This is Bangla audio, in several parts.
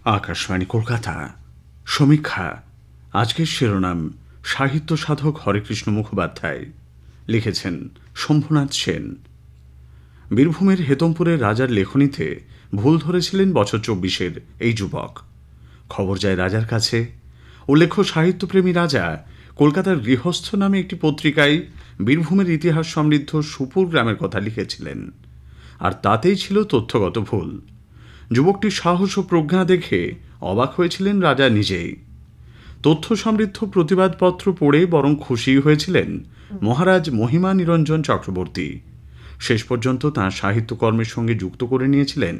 आकाशवाणी कलकाता समीक्षा आजकेर शिरोनाम साहित्य साधक हरेकृष्ण मुखोपाध्याय लिखेছেন শম্ভুনাথ সেন। বীরভূমের হেতমপুরের রাজার লেখনীতে ভুল ধরেছিলেন বছর ২৪-এর এই যুবক। খবর যায় রাজার কাছে। উল্লেখ্য সাহিত্যপ্রেমী রাজা কলকাতার গৃহস্থ নামে একটি পত্রিকায় বীরভূমের ইতিহাস সমৃদ্ধ সুপুর গ্রামের কথা লিখেছিলেন, আর তাতেই ছিল তথ্যগত ভুল। যুবকটির সাহস ও প্রজ্ঞা দেখে অবাক হয়েছিলেন রাজা নিজেই। তথ্য সমৃদ্ধ প্রতিবাদপত্র পড়ে বরং খুশি হয়েছিলেন মহারাজ মহিমা নিরঞ্জন চক্রবর্তী। শেষ পর্যন্ত তাঁর সাহিত্যকর্মের সঙ্গে যুক্ত করে নিয়েছিলেন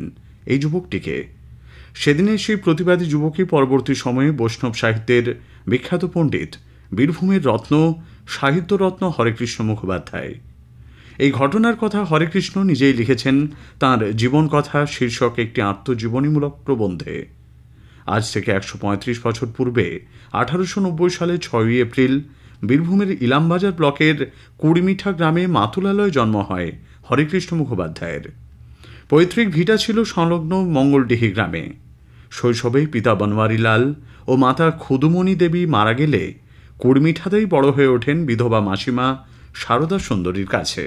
এই যুবকটিকে। সেদিনের সেই প্রতিবাদী যুবকই পরবর্তী সময়ে বৈষ্ণব সাহিত্যের বিখ্যাত পণ্ডিত, বীরভূমের রত্ন, সাহিত্যরত্ন হরেকৃষ্ণ মুখোপাধ্যায়। এই ঘটনার কথা হরেকৃষ্ণ নিজেই লিখেছেন তাঁর জীবন কথা শীর্ষক একটি আত্মজীবনীমূলক প্রবন্ধে। আজ থেকে ১৩৫ বছর পূর্বে ১৮৯০ সালে ৬ই এপ্রিল বীরভূমের ইলামবাজার ব্লকের কুড়িমিঠা গ্রামে মাতুলালয়ে জন্ম হয় হরেকৃষ্ণ মুখোপাধ্যায়ের। পৈতৃক ভিটা ছিল সংলগ্ন মঙ্গলডিহি গ্রামে। শৈশবে পিতা বনওয়ারিলাল ও মাতা খুদুমণি দেবী মারা গেলে কুড়মিঠাতেই বড় হয়ে ওঠেন বিধবা মাসিমা সারদা সুন্দরীর কাছে।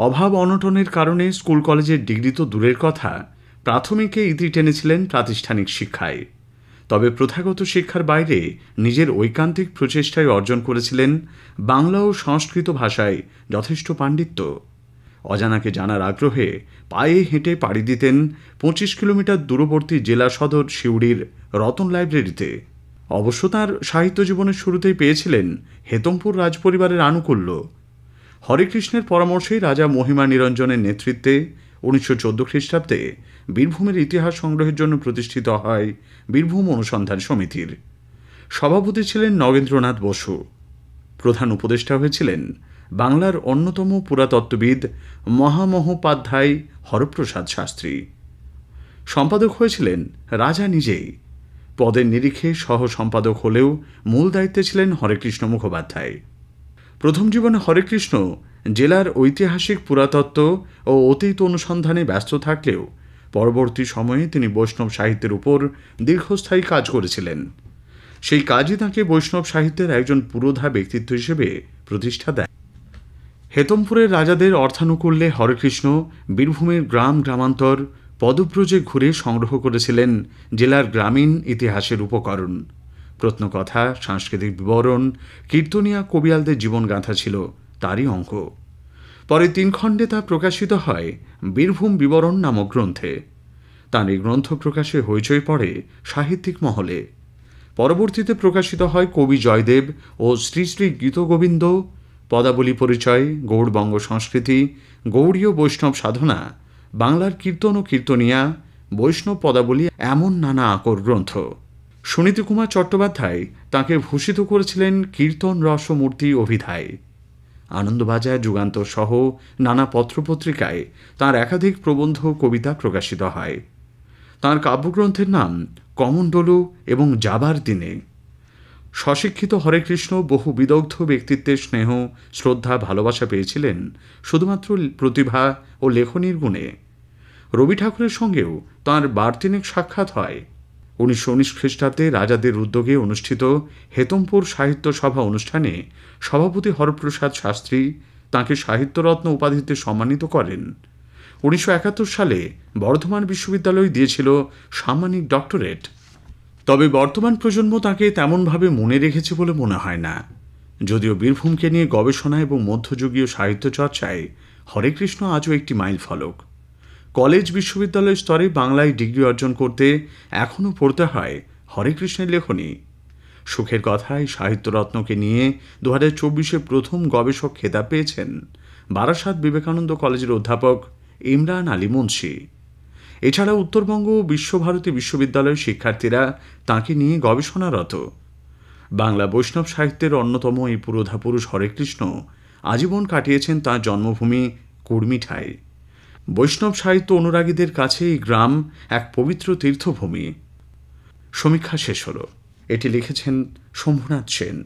অভাব অনটনের কারণে স্কুল কলেজের ডিগ্রি তো দূরের কথা, প্রাথমিকে ইতি টেনেছিলেন প্রাতিষ্ঠানিক শিক্ষায়। তবে প্রথাগত শিক্ষার বাইরে নিজের ঐকান্তিক প্রচেষ্টায় অর্জন করেছিলেন বাংলা ও সংস্কৃত ভাষায় যথেষ্ট পাণ্ডিত্য। অজানাকে জানার আগ্রহে পায়ে হেঁটে পাড়ি দিতেন ২৫ কিলোমিটার দূরবর্তী জেলা সদর সিউড়ির রতন লাইব্রেরিতে। অবশ্য তাঁর সাহিত্য জীবনের শুরুতেই পেয়েছিলেন হেতমপুর রাজপরিবারের আনুকূল্য। হরেকৃষ্ণের পরামর্শেই রাজা মহিমা নিরঞ্জনের নেতৃত্বে ১৯১৪ খ্রিস্টাব্দে বীরভূমের ইতিহাস সংগ্রহের জন্য প্রতিষ্ঠিত হয় বীরভূম অনুসন্ধান সমিতির। সভাপতি ছিলেন নগেন্দ্রনাথ বসু। প্রধান উপদেষ্টা হয়েছিলেন বাংলার অন্যতম পুরাতত্ত্ববিদ মহামহোপাধ্যায় হরপ্রসাদ শাস্ত্রী। সম্পাদক হয়েছিলেন রাজা নিজেই। পদের নিরিখে সহ সম্পাদক হলেও মূল দায়িত্বে ছিলেন হরেকৃষ্ণ মুখোপাধ্যায়। প্রথম জীবনে হরেকৃষ্ণ জেলার ঐতিহাসিক পুরাতত্ত্ব ও অতীত অনুসন্ধানে ব্যস্ত থাকলেও পরবর্তী সময়ে তিনি বৈষ্ণব সাহিত্যের উপর দীর্ঘস্থায়ী কাজ করেছিলেন। সেই কাজই তাঁকে বৈষ্ণব সাহিত্যের একজন পুরোধা ব্যক্তিত্ব হিসেবে প্রতিষ্ঠা দেয়। হেতমপুরের রাজাদের অর্থানুকূল্যে হরেকৃষ্ণ বীরভূমের গ্রাম গ্রামান্তর পদব্রজে ঘুরে সংগ্রহ করেছিলেন জেলার গ্রামীণ ইতিহাসের উপকরণ। প্রত্নকথা, সাংস্কৃতিক বিবরণ, কীর্তনিয়া কবিয়ালদের জীবনগাথা ছিল তারই অঙ্ক। পরে ৩ খণ্ডে তা প্রকাশিত হয় বীরভূম বিবরণ নামক গ্রন্থে। তাঁর এই গ্রন্থ প্রকাশে হইচই পড়ে সাহিত্যিক মহলে। পরবর্তীতে প্রকাশিত হয় কবি জয়দেব ও শ্রী শ্রী গীতগোবিন্দ, পদাবলী পরিচয়, গৌড়বঙ্গ সংস্কৃতি, গৌড়ীয় বৈষ্ণব সাধনা, বাংলার কীর্তন ও কীর্তনিয়া, বৈষ্ণব পদাবলী, এমন নানা আকর গ্রন্থ। সুনীতি কুমার চট্টোপাধ্যায় তাঁকে ভূষিত করেছিলেন কীর্তন রসমূর্তি অভিধায়। আনন্দবাজার, যুগান্তর সহ নানা পত্রপত্রিকায় তাঁর একাধিক প্রবন্ধ কবিতা প্রকাশিত হয়। তাঁর কাব্যগ্রন্থের নাম কমণ্ডলু এবং যাবার দিনে। স্বশিক্ষিত হরেকৃষ্ণ বহু বিদগ্ধ ব্যক্তিত্বের স্নেহ, শ্রদ্ধা, ভালোবাসা পেয়েছিলেন শুধুমাত্র প্রতিভা ও লেখনীর গুণে। রবি ঠাকুরের সঙ্গেও তাঁর বারতিনেক সাক্ষাৎ হয়। ১৯১৯ খ্রিস্টাব্দে রাজাদের উদ্যোগে অনুষ্ঠিত হেতমপুর সাহিত্য সভা অনুষ্ঠানে সভাপতি হরপ্রসাদ শাস্ত্রী তাঁকে সাহিত্যরত্ন উপাধিতে সম্মানিত করেন। ১৯৭১ সালে বর্ধমান বিশ্ববিদ্যালয় দিয়েছিল সাম্মানিক ডক্টরেট। তবে বর্তমান প্রজন্ম তাঁকে তেমনভাবে মনে রেখেছে বলে মনে হয় না। যদিও বীরভূমকে নিয়ে গবেষণা এবং মধ্যযুগীয় সাহিত্য চর্চায় হরেকৃষ্ণ আজও একটি মাইল ফলক। কলেজ, বিশ্ববিদ্যালয় স্তরে বাংলায় ডিগ্রি অর্জন করতে এখনও পড়তে হয় হরেকৃষ্ণের লেখনী। সুখের কথায় সাহিত্যরত্নকে নিয়ে ২০২৪-এ প্রথম গবেষক খেতাব পেয়েছেন বারাসাত বিবেকানন্দ কলেজের অধ্যাপক ইমরান আলী মুন্সি। এছাড়া উত্তরবঙ্গ ও বিশ্বভারতী বিশ্ববিদ্যালয়ের শিক্ষার্থীরা তাঁকে নিয়ে গবেষণারত। বাংলা বৈষ্ণব সাহিত্যের অন্যতম এই পুরোধা পুরুষ হরেকৃষ্ণ আজীবন কাটিয়েছেন তাঁর জন্মভূমি কুড়মিঠায়। বৈষ্ণব সাহিত্য অনুরাগীদের কাছে এই গ্রাম এক পবিত্র তীর্থভূমি। সমীক্ষা শেষ হল। এটি লিখেছেন শম্ভুনাথ সেন।